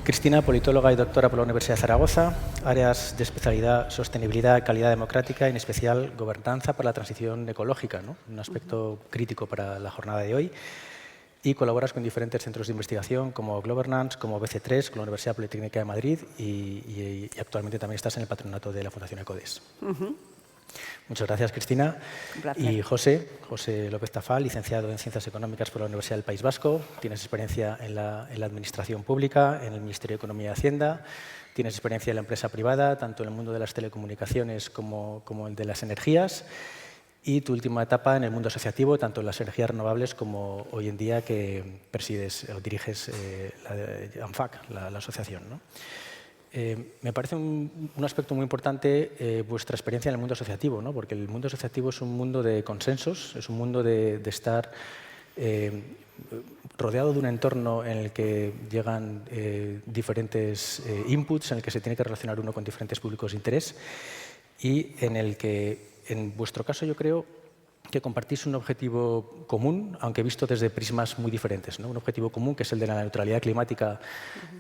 Cristina, politóloga y doctora por la Universidad de Zaragoza, áreas de especialidad sostenibilidad, calidad democrática y en especial gobernanza para la transición ecológica, ¿no? Un aspecto crítico para la jornada de hoy. Y colaboras con diferentes centros de investigación como Governance, como BC3, con la Universidad Politécnica de Madrid y actualmente también estás en el patronato de la Fundación ECODES. Muchas gracias, Cristina. Y José López Tafall, licenciado en Ciencias Económicas por la Universidad del País Vasco. Tienes experiencia en la Administración Pública, en el Ministerio de Economía y Hacienda. Tienes experiencia en la empresa privada, tanto en el mundo de las telecomunicaciones como el de las energías. Y tu última etapa en el mundo asociativo, tanto en las energías renovables como hoy en día que presides o diriges la ANFAC, la asociación, ¿no? Me parece un aspecto muy importante vuestra experiencia en el mundo asociativo, ¿no? Porque el mundo asociativo es un mundo de consensos, es un mundo de estar rodeado de un entorno en el que llegan diferentes inputs, en el que se tiene que relacionar uno con diferentes públicos de interés y en el que, en vuestro caso, yo creo que compartís un objetivo común, aunque visto desde prismas muy diferentes, ¿no? Un objetivo común que es el de la neutralidad climática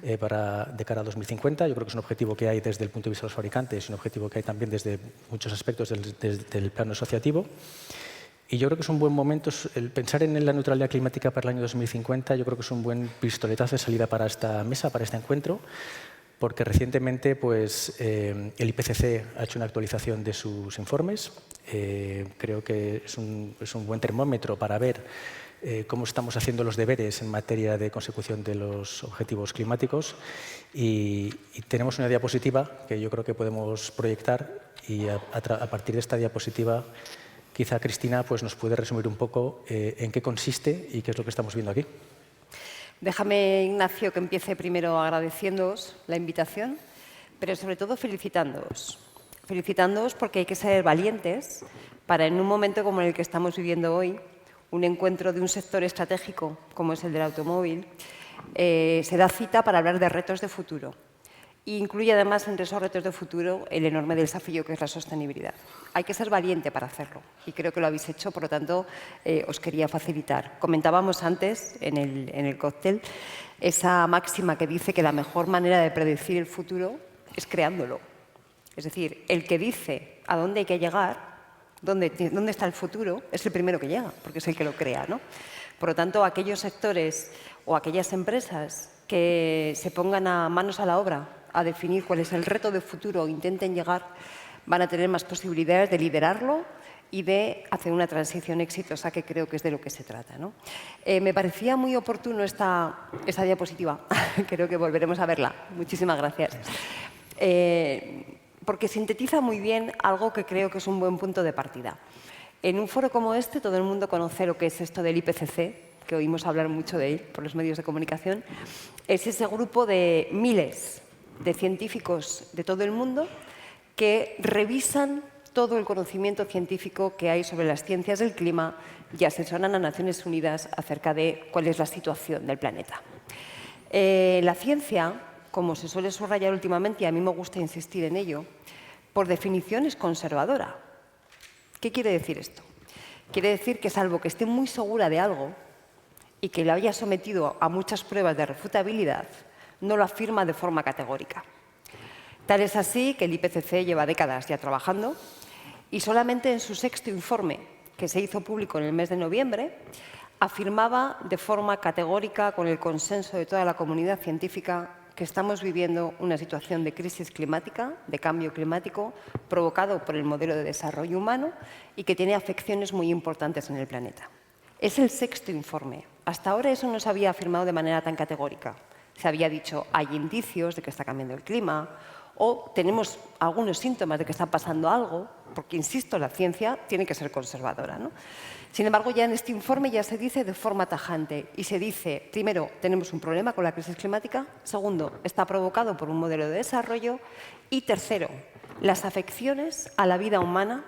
de cara a 2050. Yo creo que es un objetivo que hay desde el punto de vista de los fabricantes y un objetivo que hay también desde muchos aspectos del plano asociativo. Y yo creo que es un buen momento, el pensar en la neutralidad climática para el año 2050, yo creo que es un buen pistoletazo de salida para esta mesa, para este encuentro, porque recientemente pues, el IPCC ha hecho una actualización de sus informes. Creo que es un buen termómetro para ver cómo estamos haciendo los deberes en materia de consecución de los objetivos climáticos. Y tenemos una diapositiva que yo creo que podemos proyectar y a partir de esta diapositiva quizá Cristina pues, nos puede resumir un poco en qué consiste y qué es lo que estamos viendo aquí. Déjame, Ignacio, que empiece primero agradeciéndoos la invitación, pero sobre todo felicitándoos. Felicitándoos porque hay que ser valientes para, en un momento como el que estamos viviendo hoy, un encuentro de un sector estratégico como es el del automóvil, se da cita para hablar de retos de futuro. E incluye además entre esos retos de futuro el enorme desafío que es la sostenibilidad. Hay que ser valiente para hacerlo y creo que lo habéis hecho, por lo tanto, os quería facilitar. Comentábamos antes, en el cóctel, esa máxima que dice que la mejor manera de predecir el futuro es creándolo. Es decir, el que dice a dónde hay que llegar, dónde está el futuro, es el primero que llega, porque es el que lo crea, ¿no? Por lo tanto, aquellos sectores o aquellas empresas que se pongan manos a la obra a definir cuál es el reto de futuro o intenten llegar, van a tener más posibilidades de liderarlo y de hacer una transición exitosa, que creo que es de lo que se trata, ¿no? Me parecía muy oportuno esta diapositiva. Creo que volveremos a verla. Muchísimas gracias. Porque sintetiza muy bien algo que creo que es un buen punto de partida. En un foro como este, todo el mundo conoce lo que es esto del IPCC, que oímos hablar mucho de él por los medios de comunicación. Es ese grupo de miles de científicos de todo el mundo que revisan todo el conocimiento científico que hay sobre las ciencias del clima y asesoran a Naciones Unidas acerca de cuál es la situación del planeta. La ciencia, como se suele subrayar últimamente, y a mí me gusta insistir en ello, por definición es conservadora. ¿Qué quiere decir esto? Quiere decir que salvo que esté muy segura de algo y que lo haya sometido a muchas pruebas de refutabilidad, no lo afirma de forma categórica. Tal es así que el IPCC lleva décadas ya trabajando y solamente en su sexto informe, que se hizo público en el mes de noviembre, afirmaba de forma categórica, con el consenso de toda la comunidad científica, que estamos viviendo una situación de crisis climática, de cambio climático, provocado por el modelo de desarrollo humano y que tiene afecciones muy importantes en el planeta. Es el sexto informe. Hasta ahora eso no se había afirmado de manera tan categórica. Se había dicho, hay indicios de que está cambiando el clima, o tenemos algunos síntomas de que está pasando algo, porque, insisto, la ciencia tiene que ser conservadora, ¿no? Sin embargo, ya en este informe ya se dice de forma tajante y se dice, primero, tenemos un problema con la crisis climática, segundo, está provocado por un modelo de desarrollo y tercero, las afecciones a la vida humana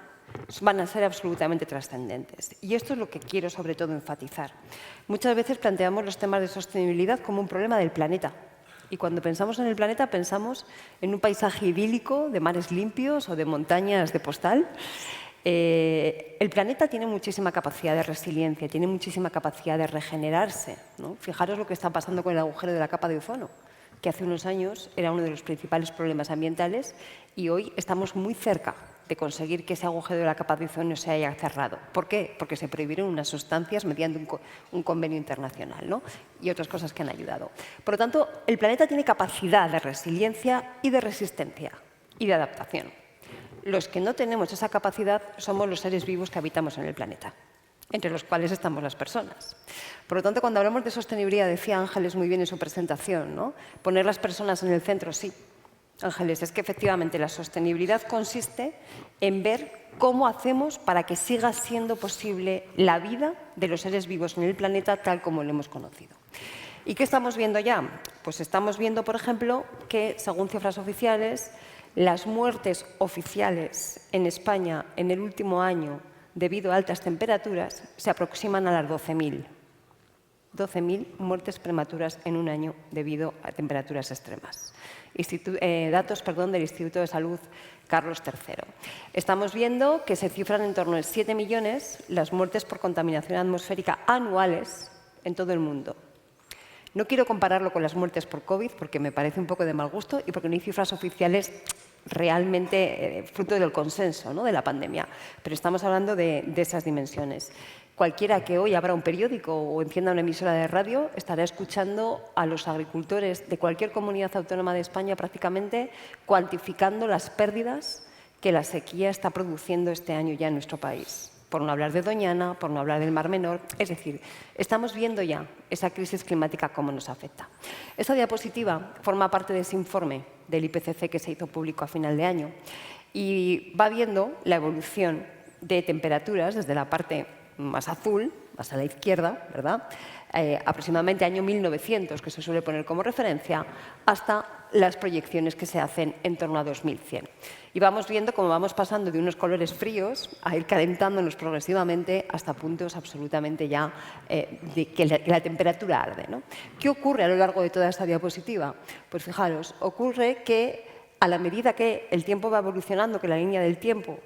van a ser absolutamente trascendentes. Y esto es lo que quiero sobre todo enfatizar. Muchas veces planteamos los temas de sostenibilidad como un problema del planeta. Y cuando pensamos en el planeta pensamos en un paisaje idílico de mares limpios o de montañas de postal. El planeta tiene muchísima capacidad de resiliencia, tiene muchísima capacidad de regenerarse, ¿no? Fijaros lo que está pasando con el agujero de la capa de ozono. que hace unos años era uno de los principales problemas ambientales y hoy estamos muy cerca de conseguir que ese agujero de la capa de ozono se haya cerrado. ¿Por qué? Porque se prohibieron unas sustancias mediante un convenio internacional, ¿no? Y otras cosas que han ayudado. Por lo tanto, el planeta tiene capacidad de resiliencia y de resistencia y de adaptación. Los que no tenemos esa capacidad somos los seres vivos que habitamos en el planeta, entre los cuales estamos las personas. Por lo tanto, cuando hablamos de sostenibilidad, decía Ángeles muy bien en su presentación, ¿no? Poner las personas en el centro, sí. Ángeles, es que efectivamente la sostenibilidad consiste en ver cómo hacemos para que siga siendo posible la vida de los seres vivos en el planeta tal como lo hemos conocido. ¿Y qué estamos viendo ya? Pues estamos viendo, por ejemplo, que, según cifras oficiales, las muertes oficiales en España en el último año debido a altas temperaturas se aproximan a las 12.000. 12.000 muertes prematuras en un año debido a temperaturas extremas. Datos del Instituto de Salud Carlos III. Estamos viendo que se cifran en torno a 7 millones las muertes por contaminación atmosférica anuales en todo el mundo. No quiero compararlo con las muertes por COVID porque me parece un poco de mal gusto y porque no hay cifras oficiales realmente fruto del consenso, ¿no?, de la pandemia. Pero estamos hablando de esas dimensiones. Cualquiera que hoy abra un periódico o encienda una emisora de radio estará escuchando a los agricultores de cualquier comunidad autónoma de España prácticamente cuantificando las pérdidas que la sequía está produciendo este año ya en nuestro país. Por no hablar de Doñana, por no hablar del Mar Menor. Es decir, estamos viendo ya esa crisis climática cómo nos afecta. Esta diapositiva forma parte de ese informe del IPCC que se hizo público a final de año y va viendo la evolución de temperaturas desde la parte más azul, más a la izquierda, ¿verdad? Aproximadamente año 1900, que se suele poner como referencia, hasta las proyecciones que se hacen en torno a 2100. Y vamos viendo cómo vamos pasando de unos colores fríos a ir calentándonos progresivamente hasta puntos absolutamente ya de que la temperatura arde, ¿no? ¿Qué ocurre a lo largo de toda esta diapositiva? Pues fijaros, ocurre que a la medida que el tiempo va evolucionando, que la línea del tiempo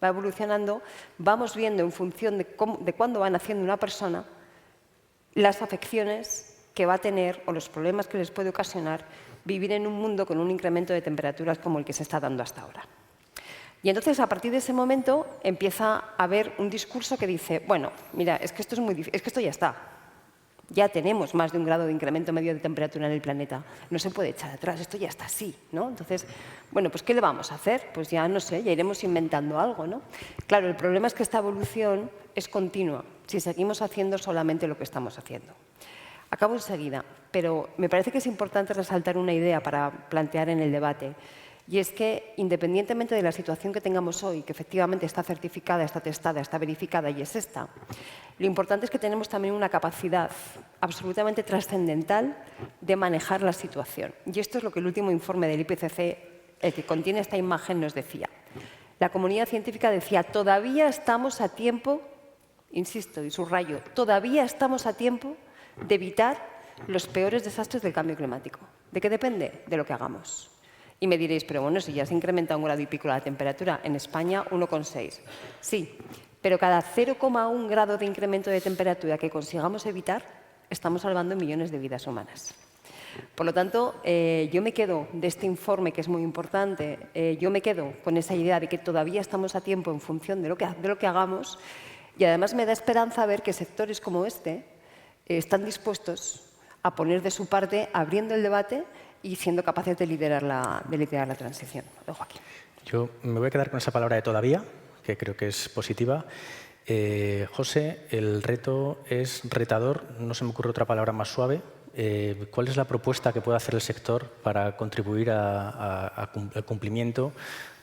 va evolucionando, vamos viendo en función de cuándo va naciendo una persona las afecciones que va a tener o los problemas que les puede ocasionar vivir en un mundo con un incremento de temperaturas como el que se está dando hasta ahora. Y entonces, a partir de ese momento, empieza a haber un discurso que dice, bueno, mira, es que esto es muy difícil, es que esto ya está. Ya tenemos más de 1 grado de incremento medio de temperatura en el planeta. No se puede echar atrás, esto ya está así, ¿no? Entonces, bueno, pues ¿qué le vamos a hacer? Pues ya no sé, ya iremos inventando algo, ¿no? Claro, el problema es que esta evolución es continua si seguimos haciendo solamente lo que estamos haciendo. Acabo enseguida, pero me parece que es importante resaltar una idea para plantear en el debate. Y es que, independientemente de la situación que tengamos hoy, que efectivamente está certificada, está testada, está verificada y es esta, lo importante es que tenemos también una capacidad absolutamente trascendental de manejar la situación. Y esto es lo que el último informe del IPCC, el que contiene esta imagen, nos decía. La comunidad científica decía, todavía estamos a tiempo, insisto y subrayo, todavía estamos a tiempo de evitar los peores desastres del cambio climático. ¿De qué depende? De lo que hagamos. Y me diréis, pero bueno, si ya se incrementa 1 grado y pico la temperatura, en España 1,6. Sí, pero cada 0,1 grado de incremento de temperatura que consigamos evitar, estamos salvando millones de vidas humanas. Por lo tanto, yo me quedo de este informe, que es muy importante, yo me quedo con esa idea de que todavía estamos a tiempo en función de lo que hagamos, y además me da esperanza ver que sectores como este están dispuestos a poner de su parte, abriendo el debate y siendo capaces de liderar la transición. Lo dejo aquí. Yo me voy a quedar con esa palabra de todavía, que creo que es positiva. José, el reto es retador, no se me ocurre otra palabra más suave. ¿Cuál es la propuesta que puede hacer el sector para contribuir al cumplimiento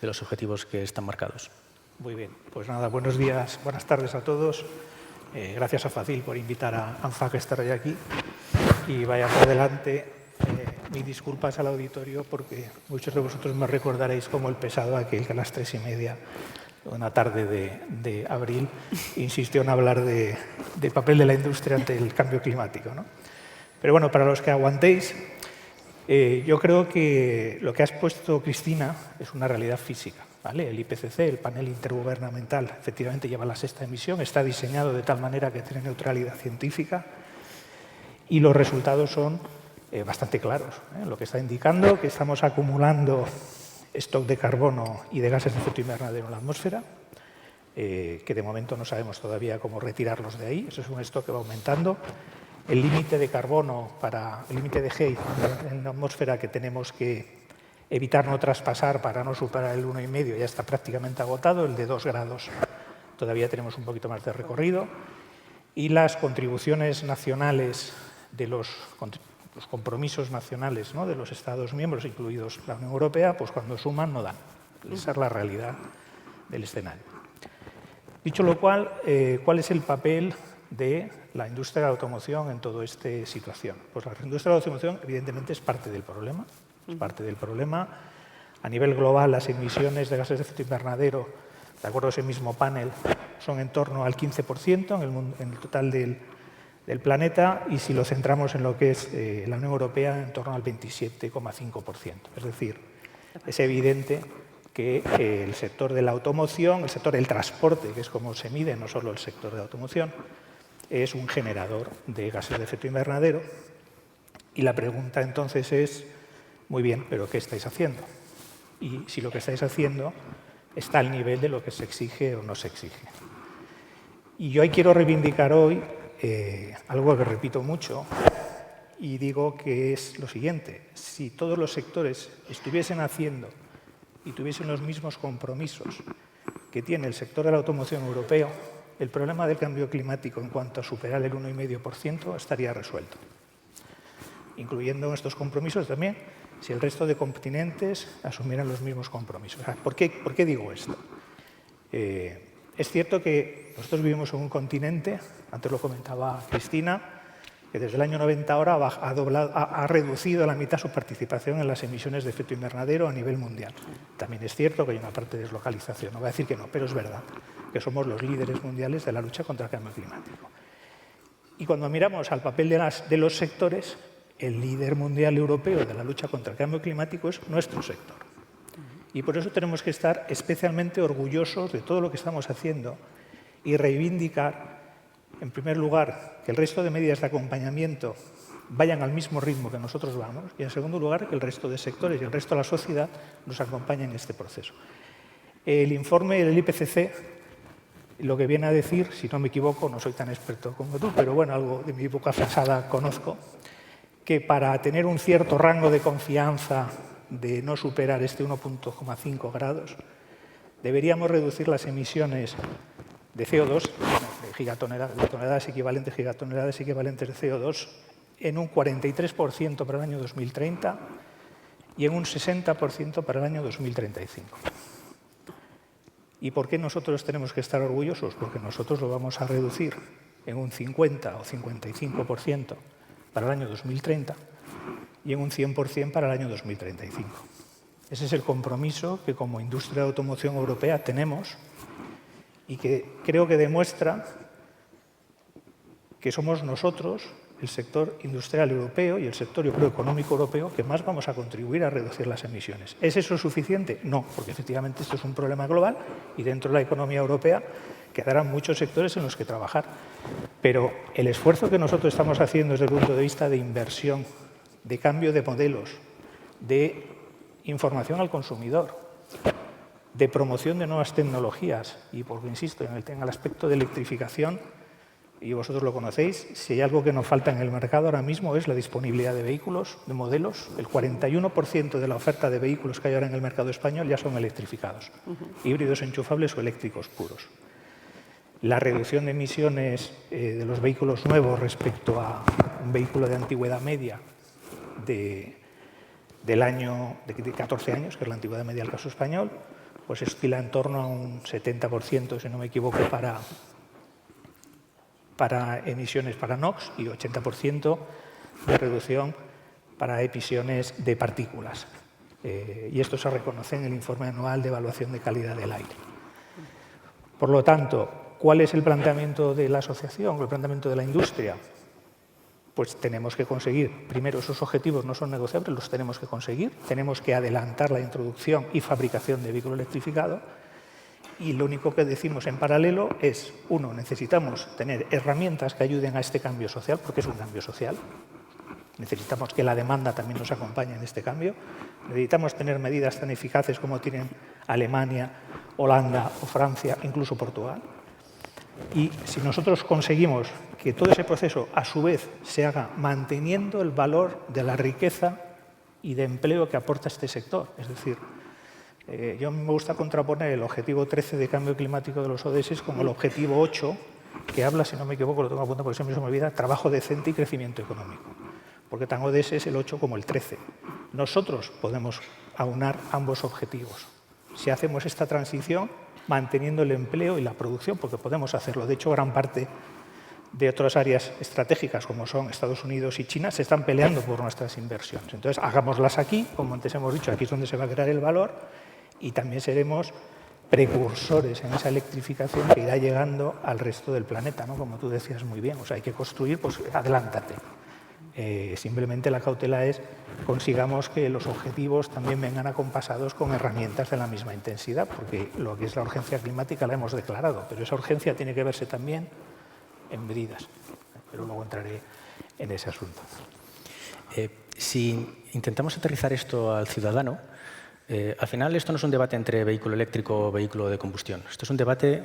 de los objetivos que están marcados? Muy bien, pues nada, buenos días, buenas tardes a todos. Gracias a Facil por invitar a ANFAC a estar hoy aquí. Y vaya por delante, mis disculpas al auditorio porque muchos de vosotros me recordaréis como el pesado aquel que a las 3:30, una tarde de abril, insistió en hablar de papel de la industria ante el cambio climático, ¿no? Pero bueno, para los que aguantéis, yo creo que lo que ha expuesto Cristina es una realidad física, ¿vale? El IPCC, el panel intergubernamental, efectivamente lleva la 6ª emisión, está diseñado de tal manera que tiene neutralidad científica y los resultados son bastante claros. Lo que está indicando que estamos acumulando stock de carbono y de gases de efecto invernadero en la atmósfera, que de momento no sabemos todavía cómo retirarlos de ahí. Eso es un stock que va aumentando. El límite de carbono, el límite de Hale en la atmósfera que tenemos que evitar no traspasar para no superar el 1,5 ya está prácticamente agotado. El de 2 grados todavía tenemos un poquito más de recorrido. Y las contribuciones nacionales de los compromisos nacionales, ¿no?, de los Estados miembros, incluidos la Unión Europea, pues cuando suman no dan. Esa es la realidad del escenario. Dicho lo cual, ¿cuál es el papel de la industria de la automoción en toda esta situación? Pues la industria de la automoción evidentemente es parte del problema. Es parte del problema. A nivel global, las emisiones de gases de efecto invernadero, de acuerdo a ese mismo panel, son en torno al 15% en el total del planeta, y si lo centramos en lo que es la Unión Europea, en torno al 27,5%. Es decir, es evidente que el sector de la automoción, el sector del transporte, que es como se mide, no solo el sector de la automoción, es un generador de gases de efecto invernadero. Y la pregunta entonces es, muy bien, ¿pero qué estáis haciendo? Y si lo que estáis haciendo está al nivel de lo que se exige o no se exige. Y yo ahí quiero reivindicar hoy algo que repito mucho, y digo que es lo siguiente: si todos los sectores estuviesen haciendo y tuviesen los mismos compromisos que tiene el sector de la automoción europeo, el problema del cambio climático en cuanto a superar el 1,5% estaría resuelto. Incluyendo estos compromisos también, si el resto de continentes asumieran los mismos compromisos. ¿Por qué digo esto? Es cierto que nosotros vivimos en un continente, antes lo comentaba Cristina, que desde el año 90 ahora ha reducido a la mitad su participación en las emisiones de efecto invernadero a nivel mundial. También es cierto que hay una parte de deslocalización, no voy a decir que no, pero es verdad que somos los líderes mundiales de la lucha contra el cambio climático. Y cuando miramos al papel de los sectores, el líder mundial europeo de la lucha contra el cambio climático es nuestro sector. Y por eso tenemos que estar especialmente orgullosos de todo lo que estamos haciendo y reivindicar, en primer lugar, que el resto de medidas de acompañamiento vayan al mismo ritmo que nosotros vamos, y en segundo lugar, que el resto de sectores y el resto de la sociedad nos acompañen en este proceso. El informe del IPCC lo que viene a decir, si no me equivoco, no soy tan experto como tú, pero bueno, algo de mi época pasada conozco, que para tener un cierto rango de confianza de no superar este 1,5 grados, deberíamos reducir las emisiones de CO2, de toneladas equivalentes de CO2, en un 43% para el año 2030 y en un 60% para el año 2035. ¿Y por qué nosotros tenemos que estar orgullosos? Porque nosotros lo vamos a reducir en un 50 o 55% para el año 2030 y en un 100% para el año 2035. Ese es el compromiso que como industria de automoción europea tenemos y que creo que demuestra que somos nosotros, el sector industrial europeo y el sector, yo creo, económico europeo, que más vamos a contribuir a reducir las emisiones. ¿Es eso suficiente? No, porque efectivamente esto es un problema global y dentro de la economía europea quedarán muchos sectores en los que trabajar. Pero el esfuerzo que nosotros estamos haciendo desde el punto de vista de inversión, de cambio de modelos, de información al consumidor, de promoción de nuevas tecnologías y, porque insisto, en el aspecto de electrificación, y vosotros lo conocéis, si hay algo que nos falta en el mercado ahora mismo es la disponibilidad de vehículos, de modelos. El 41% de la oferta de vehículos que hay ahora en el mercado español ya son electrificados, híbridos enchufables o eléctricos puros. La reducción de emisiones de los vehículos nuevos respecto a un vehículo de antigüedad media de 14 años, que es la antigüedad media del caso español, pues oscila en torno a un 70%, si no me equivoco, para emisiones para NOx y 80% de reducción para emisiones de partículas. Y esto se reconoce en el informe anual de evaluación de calidad del aire. Por lo tanto, ¿cuál es el planteamiento de la asociación, el planteamiento de la industria? Pues tenemos que conseguir, primero, esos objetivos no son negociables, los tenemos que conseguir, tenemos que adelantar la introducción y fabricación de vehículo electrificado. Y lo único que decimos en paralelo es, uno, necesitamos tener herramientas que ayuden a este cambio social, porque es un cambio social. Necesitamos que la demanda también nos acompañe en este cambio. Necesitamos tener medidas tan eficaces como tienen Alemania, Holanda o Francia, incluso Portugal. Y si nosotros conseguimos que todo ese proceso, a su vez, se haga manteniendo el valor de la riqueza y de empleo que aporta este sector, es decir, yo me gusta contraponer el objetivo 13 de cambio climático de los ODS con el objetivo 8, que habla, si no me equivoco, lo tengo apuntado porque siempre se me olvida, trabajo decente y crecimiento económico. Porque tan ODS es el 8 como el 13. Nosotros podemos aunar ambos objetivos. Si hacemos esta transición manteniendo el empleo y la producción, porque podemos hacerlo. De hecho, gran parte de otras áreas estratégicas, como son Estados Unidos y China, se están peleando por nuestras inversiones. Entonces, hagámoslas aquí, como antes hemos dicho, aquí es donde se va a crear el valor, y también seremos precursores en esa electrificación que irá llegando al resto del planeta, ¿no? Como tú decías muy bien, o sea, hay que construir, pues adelántate. Simplemente la cautela es consigamos que los objetivos también vengan acompasados con herramientas de la misma intensidad, porque lo que es la urgencia climática la hemos declarado, pero esa urgencia tiene que verse también en medidas. Pero luego entraré en ese asunto. Si intentamos aterrizar esto al ciudadano, al final esto no es un debate entre vehículo eléctrico o vehículo de combustión. Esto es un debate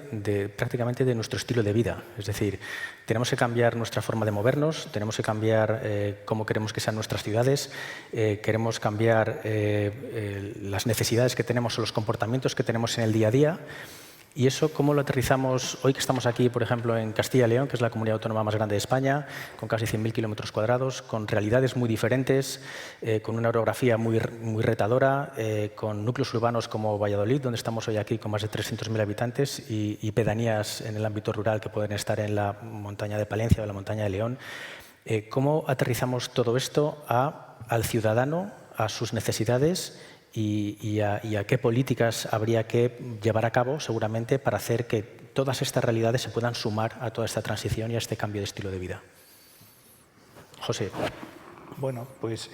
prácticamente de nuestro estilo de vida. Es decir, tenemos que cambiar nuestra forma de movernos, tenemos que cambiar cómo queremos que sean nuestras ciudades, queremos cambiar las necesidades que tenemos o los comportamientos que tenemos en el día a día. Y eso, ¿cómo lo aterrizamos hoy que estamos aquí, por ejemplo, en Castilla y León, que es la comunidad autónoma más grande de España, con casi 100.000 kilómetros cuadrados, con realidades muy diferentes, con una orografía muy retadora, con núcleos urbanos como Valladolid, donde estamos hoy aquí con más de 300.000 habitantes, y pedanías en el ámbito rural que pueden estar en la montaña de Palencia o la montaña de León? ¿Cómo aterrizamos todo esto al ciudadano, a sus necesidades y a qué políticas habría que llevar a cabo seguramente para hacer que todas estas realidades se puedan sumar a toda esta transición y a este cambio de estilo de vida? José. Bueno, pues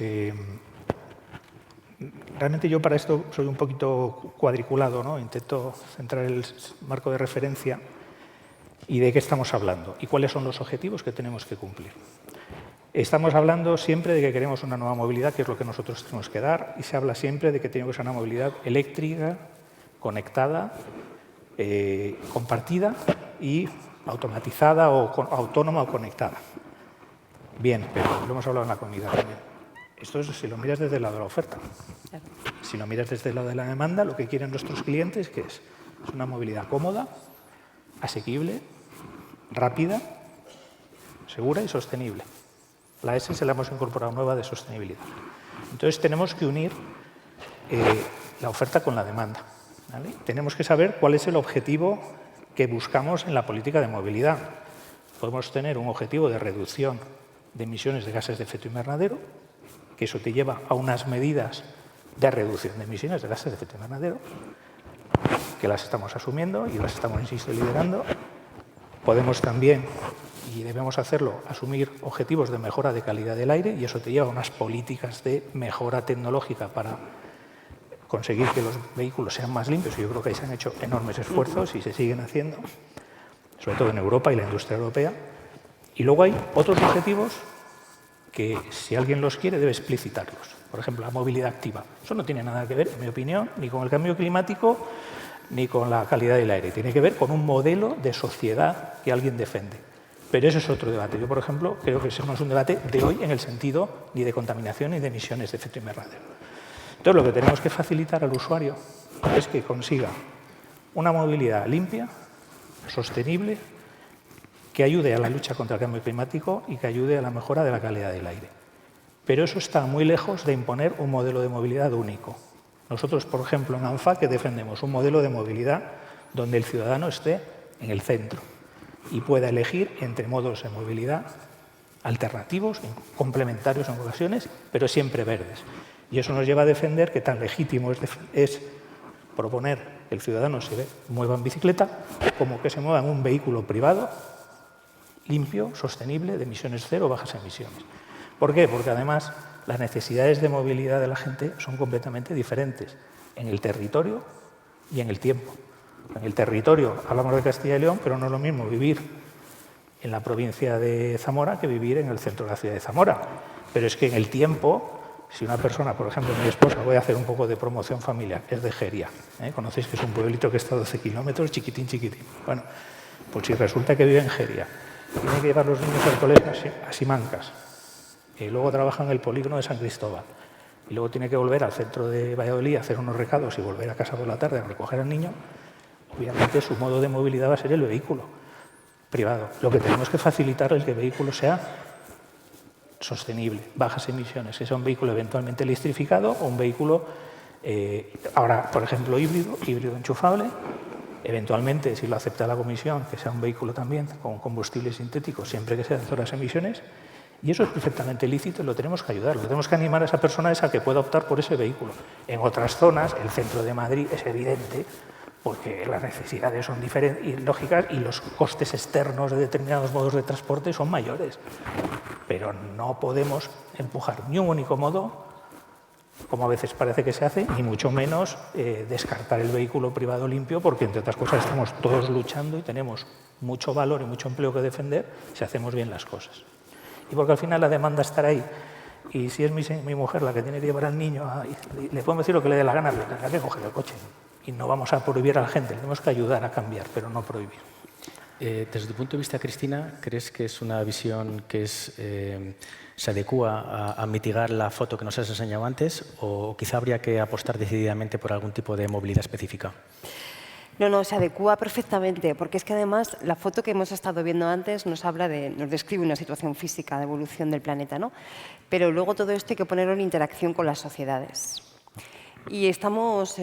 realmente yo para esto soy un poquito cuadriculado, ¿no? Intento centrar el marco de referencia y de qué estamos hablando y cuáles son los objetivos que tenemos que cumplir. Estamos hablando siempre de que queremos una nueva movilidad, que es lo que nosotros tenemos que dar, y se habla siempre de que tenemos una movilidad eléctrica, conectada, compartida y automatizada o autónoma o conectada. Bien, pero lo hemos hablado en la comida también. Esto es si lo miras desde el lado de la oferta. Si lo miras desde el lado de la demanda, lo que quieren nuestros clientes, ¿qué es? Es una movilidad cómoda, asequible, rápida, segura y sostenible. La S se la hemos incorporado nueva de sostenibilidad. Entonces tenemos que unir la oferta con la demanda, ¿vale? Tenemos que saber cuál es el objetivo que buscamos en la política de movilidad. Podemos tener un objetivo de reducción de emisiones de gases de efecto invernadero, que eso te lleva a unas medidas de reducción de emisiones de gases de efecto invernadero, que las estamos asumiendo y las estamos, insisto, liderando. Podemos también, y debemos hacerlo, asumir objetivos de mejora de calidad del aire, y eso te lleva a unas políticas de mejora tecnológica para conseguir que los vehículos sean más limpios. Y yo creo que ahí se han hecho enormes esfuerzos y se siguen haciendo, sobre todo en Europa y la industria europea. Y luego hay otros objetivos que, si alguien los quiere, debe explicitarlos. Por ejemplo, la movilidad activa. Eso no tiene nada que ver, en mi opinión, ni con el cambio climático ni con la calidad del aire. Tiene que ver con un modelo de sociedad que alguien defiende. Pero eso es otro debate. Yo, por ejemplo, creo que ese no es un debate de hoy en el sentido ni de contaminación ni de emisiones de efecto invernadero. Entonces, lo que tenemos que facilitar al usuario es que consiga una movilidad limpia, sostenible, que ayude a la lucha contra el cambio climático y que ayude a la mejora de la calidad del aire. Pero eso está muy lejos de imponer un modelo de movilidad único. Nosotros, por ejemplo, en ANFAC defendemos un modelo de movilidad donde el ciudadano esté en el centro y pueda elegir entre modos de movilidad alternativos, complementarios en ocasiones, pero siempre verdes. Y eso nos lleva a defender que tan legítimo es proponer que el ciudadano se mueva en bicicleta como que se mueva en un vehículo privado limpio, sostenible, de emisiones cero, bajas emisiones. ¿Por qué? Porque además las necesidades de movilidad de la gente son completamente diferentes en el territorio y en el tiempo. En el territorio hablamos de Castilla y León, pero no es lo mismo vivir en la provincia de Zamora que vivir en el centro de la ciudad de Zamora. Pero es que en el tiempo, si una persona, por ejemplo, mi esposa, voy a hacer un poco de promoción familiar, es de Jeria. Conocéis que es un pueblito que está a 12 kilómetros, chiquitín, chiquitín. Bueno, pues si resulta que vive en Jeria, tiene que llevar los niños al colegio a Simancas, y luego trabaja en el polígono de San Cristóbal, y luego tiene que volver al centro de Valladolid a hacer unos recados y volver a casa por la tarde a recoger al niño, obviamente su modo de movilidad va a ser el vehículo privado. Lo que tenemos que facilitar es que el vehículo sea sostenible, bajas emisiones, que sea un vehículo eventualmente electrificado o un vehículo, ahora, por ejemplo, híbrido enchufable, eventualmente, si lo acepta la Comisión, que sea un vehículo también con combustible sintético, siempre que sea de todas las emisiones, y eso es perfectamente lícito y lo tenemos que ayudar, lo tenemos que animar a esa persona a que pueda optar por ese vehículo. En otras zonas, el centro de Madrid es evidente, porque las necesidades son diferentes y lógicas y los costes externos de determinados modos de transporte son mayores. Pero no podemos empujar ni un único modo, como a veces parece que se hace, ni mucho menos descartar el vehículo privado limpio, porque entre otras cosas estamos todos luchando y tenemos mucho valor y mucho empleo que defender si hacemos bien las cosas. Y porque al final la demanda estará ahí. Y si es mi mujer la que tiene que llevar al niño, le podemos decir lo que le dé la gana, pero tendrá que coger el coche. Y no vamos a prohibir a la gente, tenemos que ayudar a cambiar, pero no prohibir. Desde tu punto de vista, Cristina, ¿crees que es una visión que se adecúa a mitigar la foto que nos has enseñado antes o quizá habría que apostar decididamente por algún tipo de movilidad específica? No, se adecúa perfectamente, porque es que además la foto que hemos estado viendo antes nos describe una situación física de evolución del planeta, ¿no? Pero luego todo esto hay que ponerlo en interacción con las sociedades. Y estamos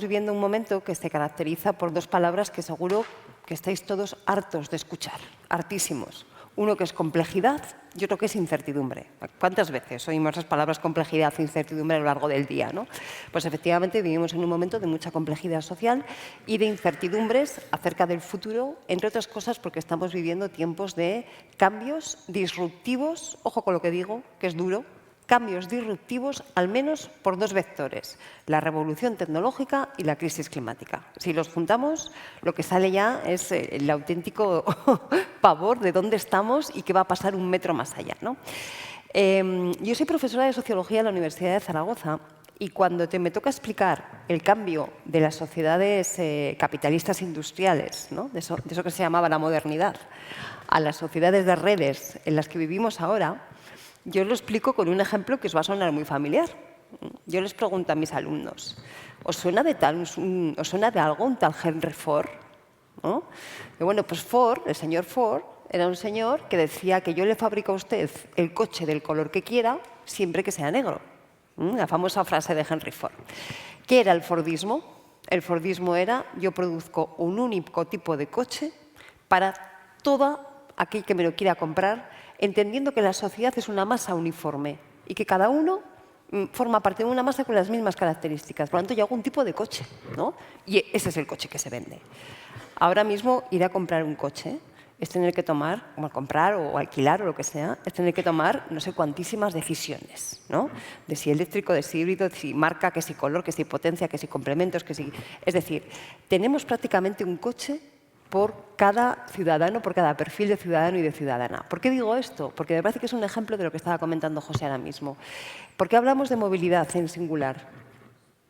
viviendo un momento que se caracteriza por dos palabras que seguro que estáis todos hartos de escuchar, hartísimos. Uno que es complejidad y otro que es incertidumbre. ¿Cuántas veces oímos las palabras complejidad e incertidumbre a lo largo del día, ¿no? Pues efectivamente vivimos en un momento de mucha complejidad social y de incertidumbres acerca del futuro, entre otras cosas porque estamos viviendo tiempos de cambios disruptivos, ojo con lo que digo, que es duro, cambios disruptivos al menos por dos vectores, la revolución tecnológica y la crisis climática. Si los juntamos, lo que sale ya es el auténtico pavor de dónde estamos y qué va a pasar un metro más allá, ¿no? Yo soy profesora de Sociología en la Universidad de Zaragoza y cuando me toca explicar el cambio de las sociedades capitalistas industriales, ¿no? de eso que se llamaba la modernidad, a las sociedades de redes en las que vivimos ahora, yo lo explico con un ejemplo que os va a sonar muy familiar. Yo les pregunto a mis alumnos, ¿os suena de algo un tal Henry Ford? ¿No? Y bueno, pues Ford, el señor Ford, era un señor que decía que yo le fabrico a usted el coche del color que quiera, siempre que sea negro. La famosa frase de Henry Ford. ¿Qué era el Fordismo? El Fordismo era, yo produzco un único tipo de coche para todo aquel que me lo quiera comprar, entendiendo que la sociedad es una masa uniforme y que cada uno forma parte de una masa con las mismas características. Por lo tanto, yo hago un tipo de coche, ¿no? Y ese es el coche que se vende. Ahora mismo, ir a comprar un coche es tener que tomar, como comprar o alquilar o lo que sea, es tener que tomar no sé cuantísimas decisiones, ¿no? De si eléctrico, de si híbrido, de si marca, que si color, que si potencia, que si complementos, que si... Es decir, tenemos prácticamente un coche por cada ciudadano, por cada perfil de ciudadano y de ciudadana. ¿Por qué digo esto? Porque me parece que es un ejemplo de lo que estaba comentando José ahora mismo. ¿Por qué hablamos de movilidad en singular?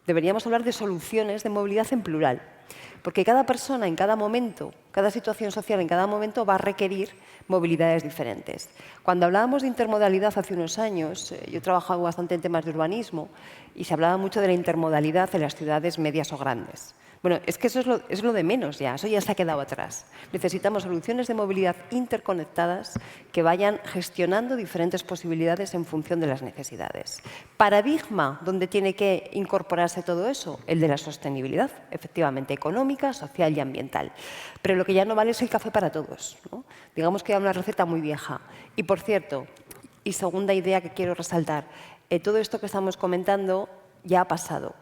Deberíamos hablar de soluciones de movilidad en plural. Porque cada persona en cada momento, cada situación social en cada momento va a requerir movilidades diferentes. Cuando hablábamos de intermodalidad hace unos años, yo he trabajado bastante en temas de urbanismo y se hablaba mucho de la intermodalidad en las ciudades medias o grandes. Bueno, es que eso es lo de menos ya, eso ya se ha quedado atrás. Necesitamos soluciones de movilidad interconectadas que vayan gestionando diferentes posibilidades en función de las necesidades. Paradigma donde tiene que incorporarse todo eso, el de la sostenibilidad, efectivamente, económica, social y ambiental. Pero lo que ya no vale es el café para todos, ¿no? Digamos que hay una receta muy vieja. Y por cierto, y segunda idea que quiero resaltar, todo esto que estamos comentando ya ha pasado.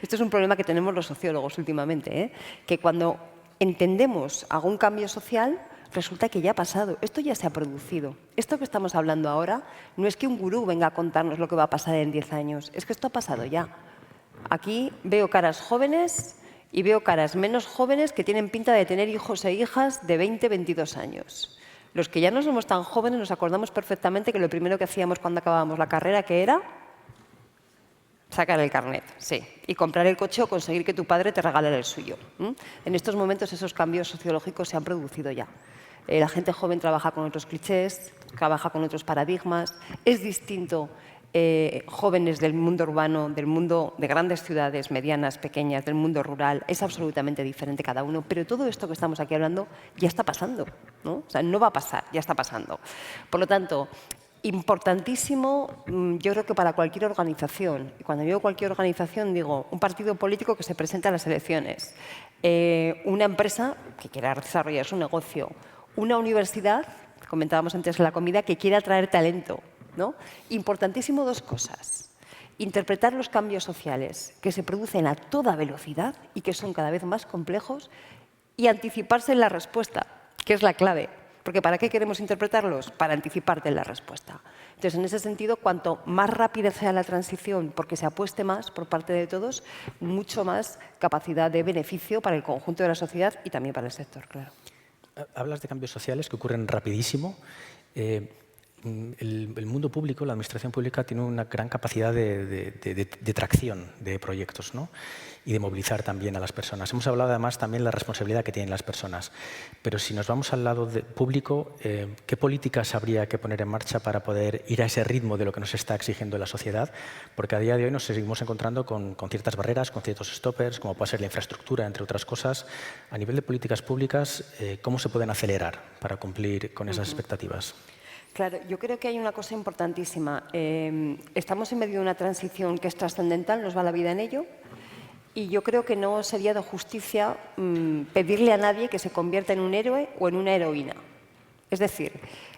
Esto es un problema que tenemos los sociólogos últimamente, que cuando entendemos algún cambio social, resulta que ya ha pasado. Esto ya se ha producido. Esto que estamos hablando ahora no es que un gurú venga a contarnos lo que va a pasar en 10 años, es que esto ha pasado ya. Aquí veo caras jóvenes y veo caras menos jóvenes que tienen pinta de tener hijos e hijas de 20, 22 años. Los que ya no somos tan jóvenes nos acordamos perfectamente que lo primero que hacíamos cuando acabábamos la carrera, ¿qué era? Sacar el carnet, sí. Y comprar el coche o conseguir que tu padre te regalara el suyo. En estos momentos esos cambios sociológicos se han producido ya. La gente joven trabaja con otros clichés, trabaja con otros paradigmas. Es distinto jóvenes del mundo urbano, del mundo de grandes ciudades, medianas, pequeñas, del mundo rural. Es absolutamente diferente cada uno. Pero todo esto que estamos aquí hablando ya está pasando, ¿no? O sea, no va a pasar, ya está pasando. Por lo tanto, importantísimo, yo creo que para cualquier organización, y cuando digo cualquier organización digo un partido político que se presenta a las elecciones, una empresa que quiera desarrollar su negocio, una universidad, comentábamos antes en la comida, que quiera atraer talento, ¿no? Importantísimo dos cosas. Interpretar los cambios sociales que se producen a toda velocidad y que son cada vez más complejos y anticiparse en la respuesta, que es la clave. Porque ¿para qué queremos interpretarlos? Para anticiparte en la respuesta. Entonces, en ese sentido, cuanto más rápida sea la transición, porque se apueste más por parte de todos, mucho más capacidad de beneficio para el conjunto de la sociedad y también para el sector, claro. Hablas de cambios sociales que ocurren rapidísimo. El mundo público, la administración pública, tiene una gran capacidad de tracción de proyectos, ¿no? Y de movilizar también a las personas. Hemos hablado además también de la responsabilidad que tienen las personas. Pero si nos vamos al lado público, ¿qué políticas habría que poner en marcha para poder ir a ese ritmo de lo que nos está exigiendo la sociedad? Porque a día de hoy nos seguimos encontrando con ciertas barreras, con ciertos stoppers, como puede ser la infraestructura, entre otras cosas. A nivel de políticas públicas, ¿cómo se pueden acelerar para cumplir con esas expectativas? Claro, yo creo que hay una cosa importantísima. Estamos en medio de una transición que es trascendental, nos va la vida en ello, y yo creo que no sería de justicia pedirle a nadie que se convierta en un héroe o en una heroína. Es decir,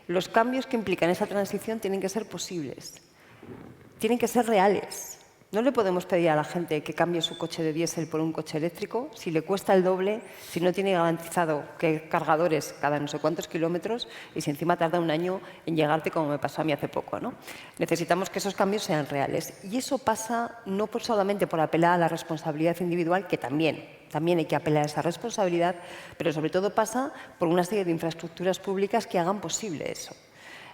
los cambios que implican esa transición tienen que ser posibles, tienen que ser reales. No le podemos pedir a la gente que cambie su coche de diésel por un coche eléctrico si le cuesta el doble, si no tiene garantizado que cargadores cada no sé cuántos kilómetros y si encima tarda un año en llegarte, como me pasó a mí hace poco, ¿no? Necesitamos que esos cambios sean reales. Y eso pasa no solamente por apelar a la responsabilidad individual, que también hay que apelar a esa responsabilidad, pero sobre todo pasa por una serie de infraestructuras públicas que hagan posible eso.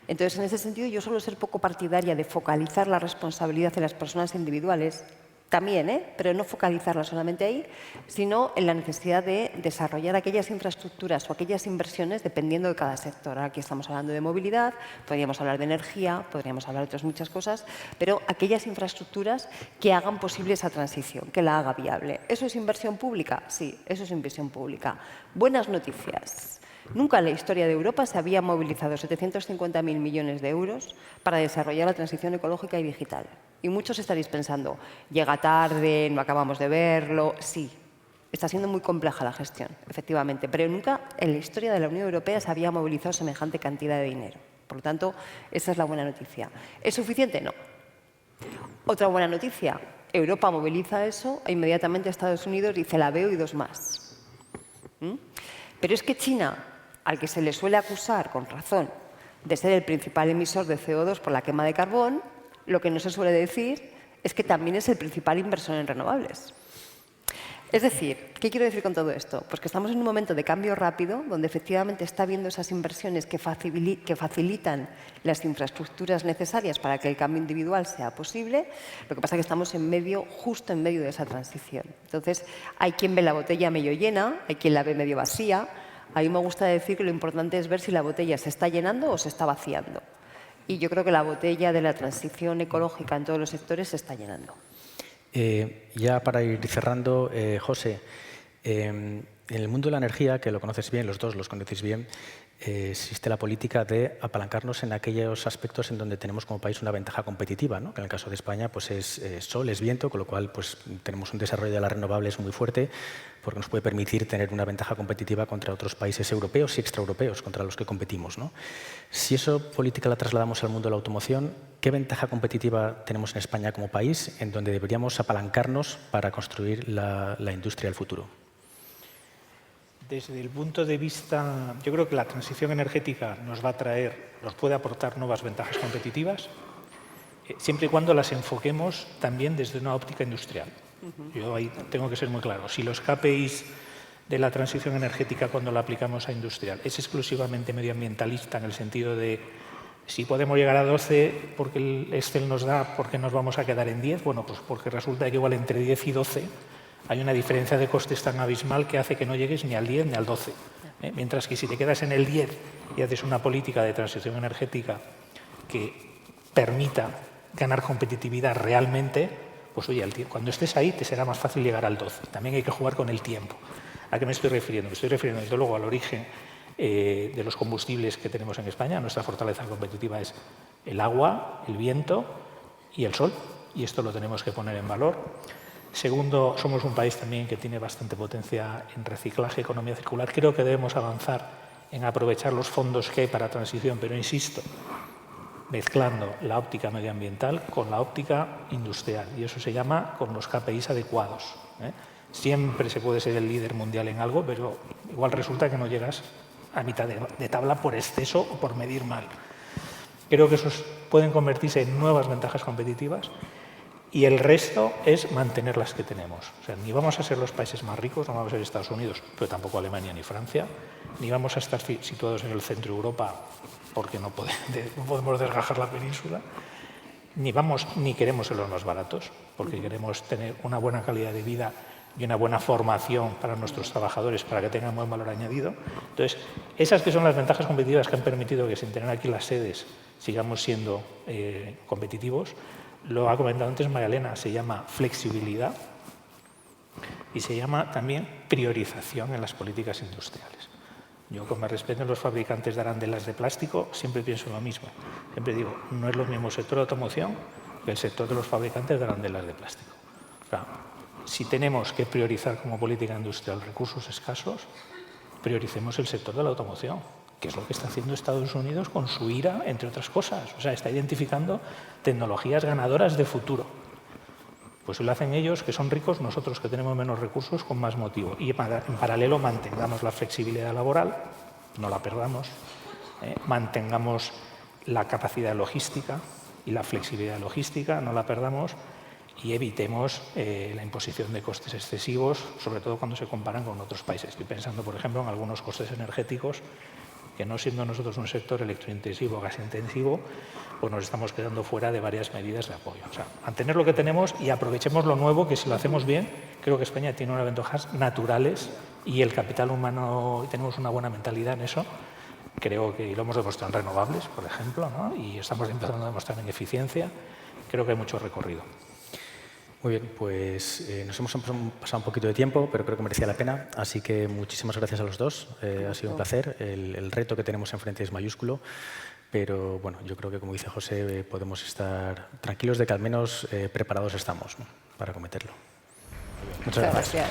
Entonces, en ese sentido, yo suelo ser poco partidaria de focalizar la responsabilidad en las personas individuales, también, pero no focalizarla solamente ahí, sino en la necesidad de desarrollar aquellas infraestructuras o aquellas inversiones dependiendo de cada sector. Aquí estamos hablando de movilidad, podríamos hablar de energía, podríamos hablar de otras muchas cosas, pero aquellas infraestructuras que hagan posible esa transición, que la haga viable. ¿Eso es inversión pública? Sí, eso es inversión pública. Buenas noticias. Nunca en la historia de Europa se habían movilizado 750.000 millones de euros para desarrollar la transición ecológica y digital. Y muchos estaréis pensando, llega tarde, no acabamos de verlo. Sí, está siendo muy compleja la gestión, efectivamente, pero nunca en la historia de la Unión Europea se había movilizado semejante cantidad de dinero. Por lo tanto, esa es la buena noticia. ¿Es suficiente? No. Otra buena noticia, Europa moviliza eso e inmediatamente Estados Unidos dice la veo y dos más. Pero es que China, al que se le suele acusar, con razón, de ser el principal emisor de CO2 por la quema de carbón, lo que no se suele decir es que también es el principal inversor en renovables. Es decir, ¿qué quiero decir con todo esto? Pues que estamos en un momento de cambio rápido, donde efectivamente está habiendo esas inversiones que facilitan las infraestructuras necesarias para que el cambio individual sea posible. Lo que pasa es que estamos justo en medio de esa transición. Entonces, hay quien ve la botella medio llena, hay quien la ve medio vacía. A mí me gusta decir que lo importante es ver si la botella se está llenando o se está vaciando. Y yo creo que la botella de la transición ecológica en todos los sectores se está llenando. Ya para ir cerrando, José, en el mundo de la energía, que lo conoces bien, los dos los conocéis bien, existe la política de apalancarnos en aquellos aspectos en donde tenemos como país una ventaja competitiva, ¿no? Que en el caso de España pues es sol, es viento, con lo cual pues, tenemos un desarrollo de las renovables muy fuerte, porque nos puede permitir tener una ventaja competitiva contra otros países europeos y extraeuropeos contra los que competimos, ¿no? Si esa política la trasladamos al mundo de la automoción, ¿qué ventaja competitiva tenemos en España como país en donde deberíamos apalancarnos para construir la industria del futuro? Desde el punto de vista, yo creo que la transición energética nos puede aportar nuevas ventajas competitivas, siempre y cuando las enfoquemos también desde una óptica industrial. Yo ahí tengo que ser muy claro. Si los KPIs de la transición energética cuando la aplicamos a industrial. Es exclusivamente medioambientalista en el sentido de si podemos llegar a 12 porque el Excel nos da, ¿por qué nos vamos a quedar en 10? Bueno, pues porque resulta que igual entre 10 y 12 hay una diferencia de costes tan abismal que hace que no llegues ni al 10 ni al 12. Mientras que si te quedas en el 10 y haces una política de transición energética que permita ganar competitividad realmente, pues oye, cuando estés ahí te será más fácil llegar al 12. También hay que jugar con el tiempo. ¿A qué me estoy refiriendo? Me estoy refiriendo desde luego al origen de los combustibles que tenemos en España. Nuestra fortaleza competitiva es el agua, el viento y el sol, y esto lo tenemos que poner en valor. Segundo, somos un país también que tiene bastante potencia en reciclaje, economía circular. Creo que debemos avanzar en aprovechar los fondos que hay para transición, pero insisto, mezclando la óptica medioambiental con la óptica industrial, y eso se llama con los KPIs adecuados. Siempre se puede ser el líder mundial en algo, pero igual resulta que no llegas a mitad de tabla por exceso o por medir mal. Creo que esos pueden convertirse en nuevas ventajas competitivas y el resto es mantener las que tenemos. O sea, ni vamos a ser los países más ricos, no vamos a ser Estados Unidos, pero tampoco Alemania ni Francia, ni vamos a estar situados en el centro de Europa porque no podemos desgajar la península, ni queremos ser los más baratos, porque queremos tener una buena calidad de vida y una buena formación para nuestros trabajadores para que tengan buen valor añadido. Entonces, esas que son las ventajas competitivas que han permitido que sin tener aquí las sedes sigamos siendo competitivos, lo ha comentado antes Magdalena, se llama flexibilidad y se llama también priorización en las políticas industriales. Yo, con mi respeto a los fabricantes de arandelas de plástico, siempre pienso lo mismo. Siempre digo, no es lo mismo el sector de automoción que el sector de los fabricantes de arandelas de plástico. O sea, si tenemos que priorizar como política industrial recursos escasos, prioricemos el sector de la automoción, que es lo que está haciendo Estados Unidos con su IRA, entre otras cosas. O sea, está identificando tecnologías ganadoras de futuro. Pues si lo hacen ellos, que son ricos, nosotros que tenemos menos recursos, con más motivo. Y en paralelo mantengamos la flexibilidad laboral, no la perdamos, mantengamos la capacidad logística y la flexibilidad logística, no la perdamos, y evitemos la imposición de costes excesivos, sobre todo cuando se comparan con otros países. Estoy pensando, por ejemplo, en algunos costes energéticos que, no siendo nosotros un sector electrointensivo o gasintensivo, pues nos estamos quedando fuera de varias medidas de apoyo. O sea, mantener lo que tenemos y aprovechemos lo nuevo, que si lo hacemos bien, creo que España tiene unas ventajas naturales y el capital humano, tenemos una buena mentalidad en eso. Creo que lo hemos demostrado en renovables, por ejemplo, ¿no? Y estamos empezando a demostrar en eficiencia. Creo que hay mucho recorrido. Muy bien, pues nos hemos pasado un poquito de tiempo, pero creo que merecía la pena. Así que muchísimas gracias a los dos. Ha sido un placer. El reto que tenemos enfrente es mayúsculo, pero bueno, yo creo que, como dice José, podemos estar tranquilos de que al menos preparados estamos, ¿no?, para acometerlo. Muchas gracias.